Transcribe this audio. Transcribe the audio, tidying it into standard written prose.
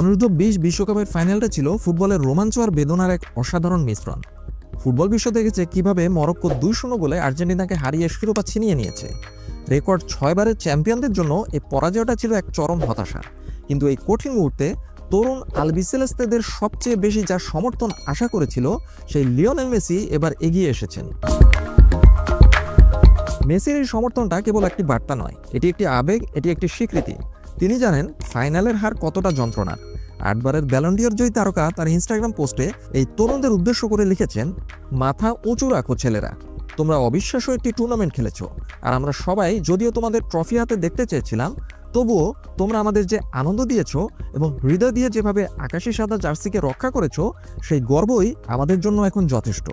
অনূর্ধ্ব-20 বিশ্বকাপের ফাইনালটা ছিল ফুটবলের রোমাঞ্চ আর বেদনার এক অসাধারণ মিশ্রণ। ফুটবল বিশ্ব দেখেছে কিভাবে মরক্কো 2-0 গোলে আর্জেন্টিনাকে হারিয়ে শিরোপা ছিনিয়ে নিয়েছে। রেকর্ড 6 বারের চ্যাম্পিয়নদের জন্য এই পরাজয়টা ছিল এক চরম হতাশা। কিন্তু এই কঠিন মুহূর্তে তরুণ আলবিসেলেস্তেদের সবচেয়ে বেশি যার সমর্থন আশা করেছিল সেই লিওনেল মেসি এবার এগিয়ে এসেছেন। মেসির এই সমর্থনটা কেবল একটি বার্তা নয়, এটি একটি আবেগ, এটি একটি স্বীকৃতি। তিনি জানেন ফাইনালের হার কতটা যন্ত্রণার। 8 বারের ব্যালন ডি'অর জয়ী তারকা তার ইনস্টাগ্রাম পোস্টে এই তরুণদের উদ্দেশ্য করে লিখেছেন, মাথা উঁচু রাখো ছেলেরা, তোমরা অবিশ্বাস্য একটি টুর্নামেন্ট খেলেছো, আর আমরা সবাই যদিও তোমাদের ট্রফি হাতে দেখতে চেয়েছিলাম, তবুও তোমরা আমাদের যে আনন্দ দিয়েছো এবং হৃদয় দিয়ে যেভাবে আকাশি সাদা জার্সিকে রক্ষা করেছো, সেই গর্বই আমাদের জন্য এখন যথেষ্ট।